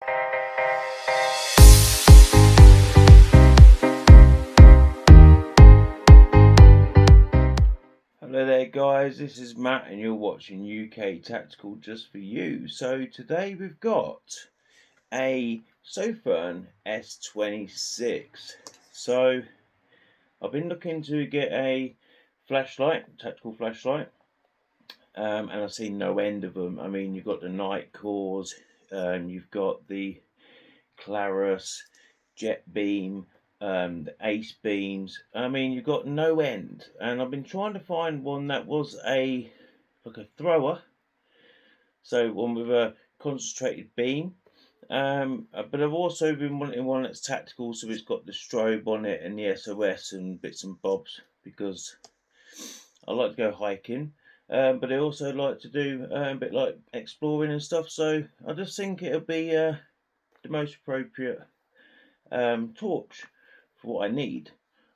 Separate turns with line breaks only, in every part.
Hello there guys, this is Matt and you're watching UK Tactical just for you. So today we've got a Sofirn S26. So I've been looking to get a flashlight, tactical flashlight, and I've seen no end of them. I mean, you've got the night cores, you've got the Clarus, jet beam, the ace beams. I mean, you've got no end. And I've been trying to find one that was like a thrower, so one with a concentrated beam. But I've also been wanting one that's tactical, so it's got the strobe on it and the SOS and bits and bobs, because I like to go hiking. But I also like to do a bit like exploring and stuff. So I just think it'll be the most appropriate torch for what I need.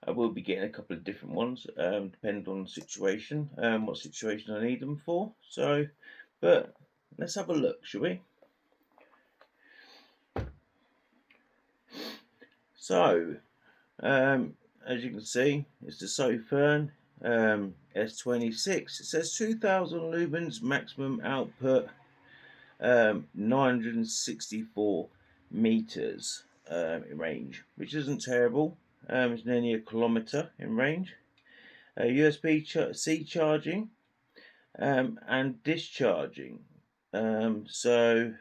I will be getting a couple of different ones, depending on the situation, what situation I need them for. So, but let's have a look, shall we? So, as you can see, it's the Sofirn S26. It says 2000 lumens maximum output, 964 meters in range, which isn't terrible. It's nearly a kilometer in range. USB-C charging and discharging. So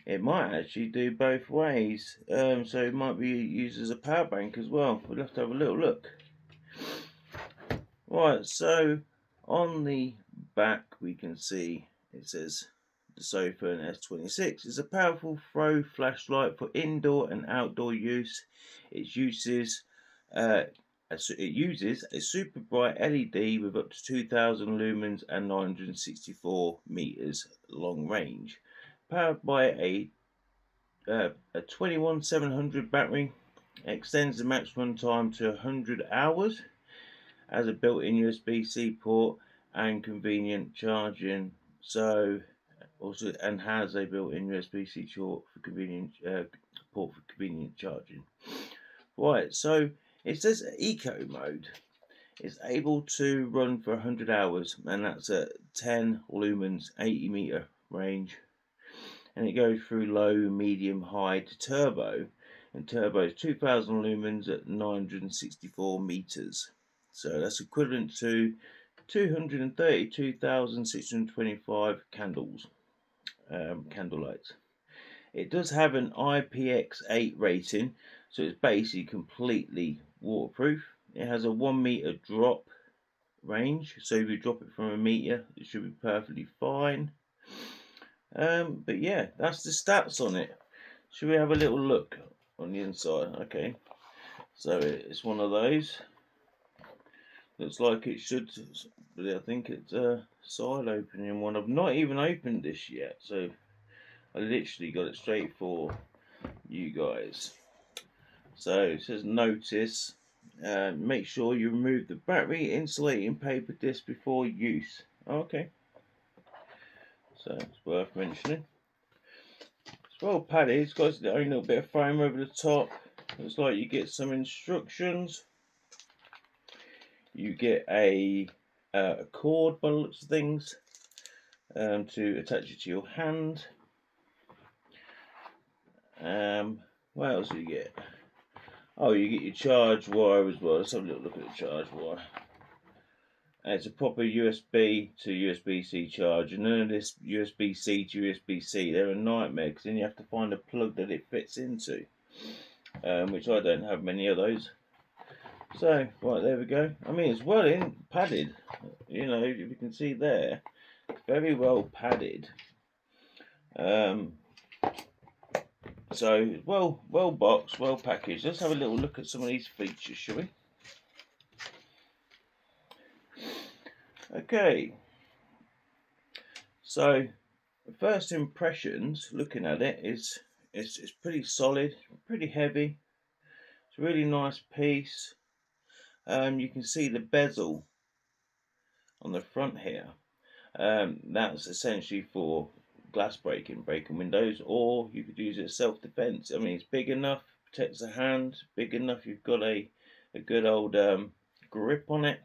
it might actually do both ways. So it might be used as a power bank as well. We'll have to have a little look. Right, so on the back we can see it says the Sofirn S26 is a powerful throw flashlight for indoor and outdoor use. It uses a super bright LED with up to 2000 lumens and 964 meters long range, powered by a 21700 battery. Extends the maximum time to 100 hours. Has a built-in USB-C port and convenient charging. So also, and has a built-in USB-C port for convenient charging. Right, so it says eco mode. It's able to run for 100 hours, and that's at 10 lumens, 80 meter range. And it goes through low, medium, high to turbo. And turbo is 2000 lumens at 964 meters. So that's equivalent to 232,625 candles, candlelights. It does have an IPX8 rating, so it's basically completely waterproof. It has a 1 meter drop range, so if you drop it from a meter, it should be perfectly fine. But yeah, that's the stats on it. Should we have a little look on the inside? Okay, so it's one of those. Looks like it should, but I think it's a side opening one. I've not even opened this yet, so I literally got it straight for you guys. So it says notice, make sure you remove the battery insulating paper disc before use. Okay, so it's worth mentioning. It's well padded. It's got its own little bit of foam over the top. Looks like you get some instructions. You get a cord by the looks of things, to attach it to your hand. What else do you get? Oh, you get your charge wire as well. Let's have a little look at the charge wire. And it's a proper USB to USB-C charge. And none of this USB-C to USB-C, they're a nightmare, because then you have to find a plug that it fits into, which I don't have many of those. So, right, there we go. I mean, it's well padded. You know, if you can see there, very well padded. So, well boxed, well packaged. Let's have a little look at some of these features, shall we? Okay. So, the first impressions, looking at it, is it's pretty solid, pretty heavy. It's a really nice piece. You can see the bezel on the front here. That's essentially for glass breaking windows, or you could use it as self-defense. I mean, it's big enough, protects the hand, big enough you've got a good old grip on it.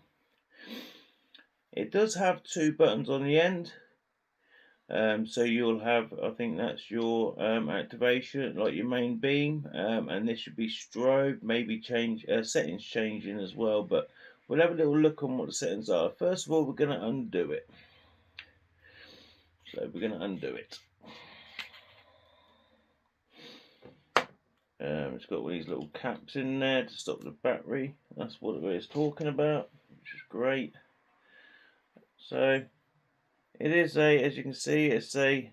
It does have 2 buttons on the end, so you'll have, I think that's your activation, like your main beam, and this should be strobe, maybe change settings changing as well, but we'll have a little look on what the settings are. First of all, we're going to undo it. So we're going to undo it. It's got all these little caps in there to stop the battery. That's what it's talking about, which is great. So it is as you can see, it's as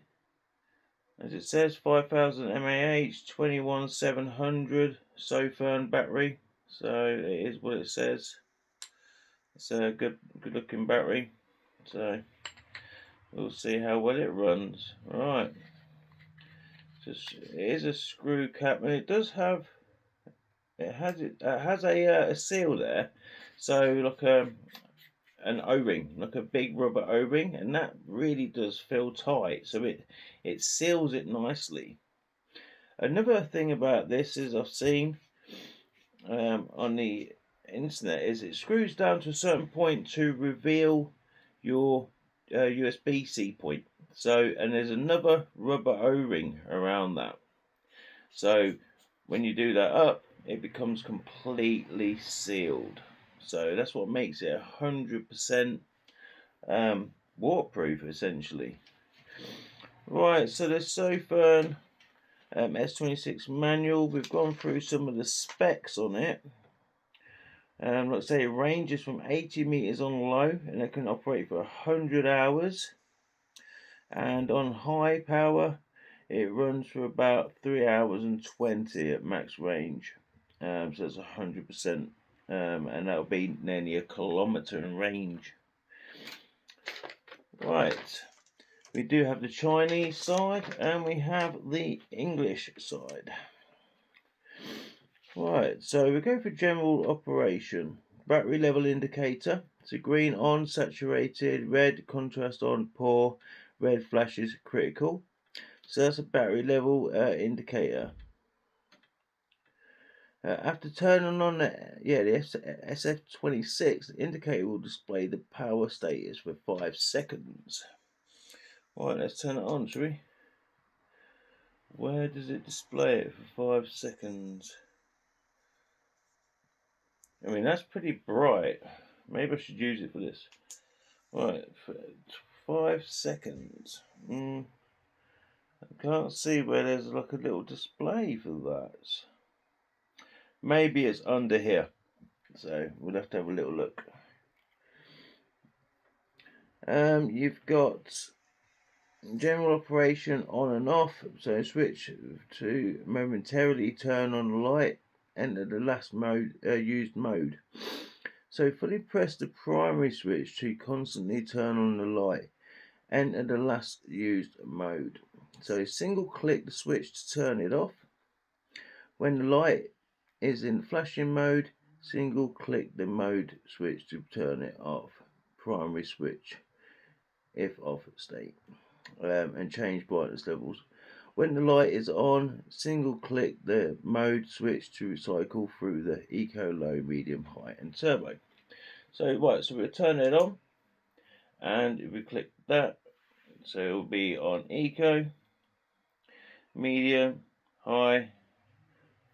it says, 5000 mAh, 21700 Sofirn battery. So it is what it says. It's a good looking battery. So we'll see how well it runs. Right. It is a screw cap, and it does have. It has a seal there, so like an O-ring, like a big rubber O-ring, and that really does feel tight. So it seals it nicely. Another thing about this is I've seen on the internet is it screws down to a certain point to reveal your USB-C point. So, and there's another rubber O-ring around that. So when you do that up, it becomes completely sealed. So that's what makes it 100% waterproof, essentially. Right, so the Sofirn S26 manual, we've gone through some of the specs on it. Let's say it ranges from 80 meters on low, and it can operate for 100 hours. And on high power, it runs for about 3 hours and 20 at max range. So it's 100%, and that'll be nearly 1 kilometer in range. Right, we do have the Chinese side and we have the English side. Right, so we go for general operation. Battery level indicator. So green on, saturated, red contrast on, poor, red flashes critical. So that's a battery level indicator. After turning on the SF26, the indicator will display the power status for 5 seconds. Right, let's turn it on, shall we? Where does it display it for 5 seconds? I mean, that's pretty bright. Maybe I should use it for this. Right, for 5 seconds. I can't see where there's like a little display for that. Maybe it's under here. So we'll have to have a little look. You've got general operation on and off, so switch to momentarily turn on the light, enter the last used mode. So fully press the primary switch to constantly turn on the light, enter the last used mode. So single click the switch to turn it off. When the light is in flashing mode, single click the mode switch to turn it off. Primary switch if off state, and change brightness levels. When the light is on, single click the mode switch to cycle through the eco, low, medium, high and turbo. So right, so we'll turn it on, and if we click that, so it will be on eco, medium, high,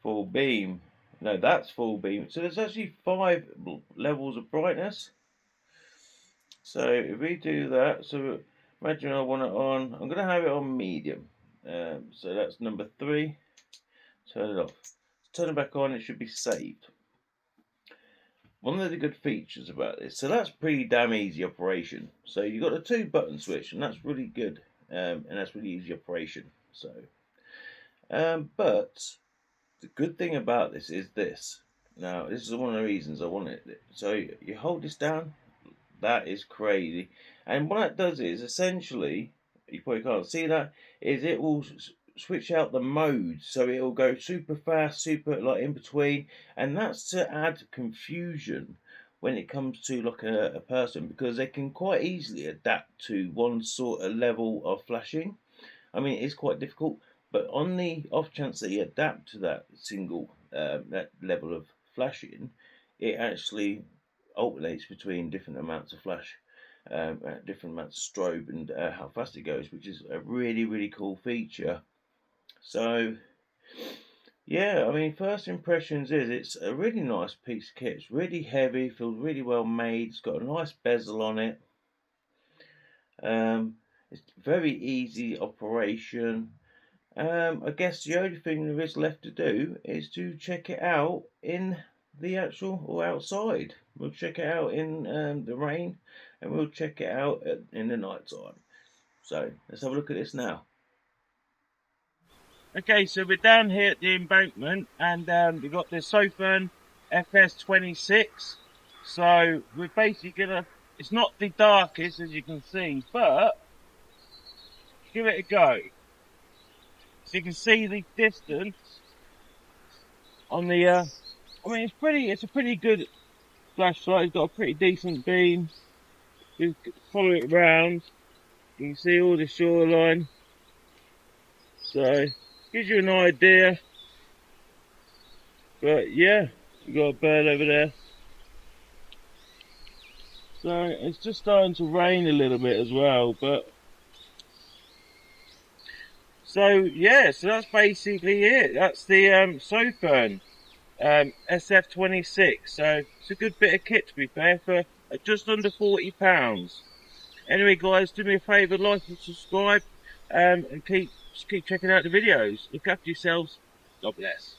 full beam. No, that's full beam. So there's actually 5 levels of brightness. So if we do that, so imagine I want it on, I'm going to have it on medium. So that's number 3. Turn it off. Turn it back on, it should be saved. One of the good features about this, so that's pretty damn easy operation. So you've got a 2 button switch, and that's really good, and that's really easy operation. So, but the good thing about this is this. Now, this is one of the reasons I wanted it. So you hold this down. That is crazy. And what that does is essentially, you probably can't see that, is it will switch out the modes. So it will go super fast, super like in between. And that's to add confusion when it comes to like a person, because they can quite easily adapt to one sort of level of flashing. I mean, it's quite difficult, but on the off chance that you adapt to that single that level of flashing, it actually alternates between different amounts of flash, different amounts of strobe, and how fast it goes, which is a really cool feature. So yeah, I mean, first impressions is it's a really nice piece of kit. It's really heavy, feels really well made. It's got a nice bezel on it. It's very easy operation. I guess the only thing there is left to do is to check it out in the actual or outside. We'll check it out in the rain, and we'll check it out in the night time. So let's have a look at this now. Okay, so we're down here at the embankment, and we've got the Sofirn FS26. So we're basically gonna, it's not the darkest as you can see, but give it a go. So you can see the distance on the, I mean, it's a pretty good flashlight. It's got a pretty decent beam. You follow it around, you can see all the shoreline. So gives you an idea. But yeah, we've got a bird over there. So it's just starting to rain a little bit as well, but so yeah, so that's basically it. That's the Sofirn SF26. So it's a good bit of kit, to be fair, for just under £40. Anyway guys, do me a favour, like and subscribe, and keep checking out the videos. Look after yourselves. God bless.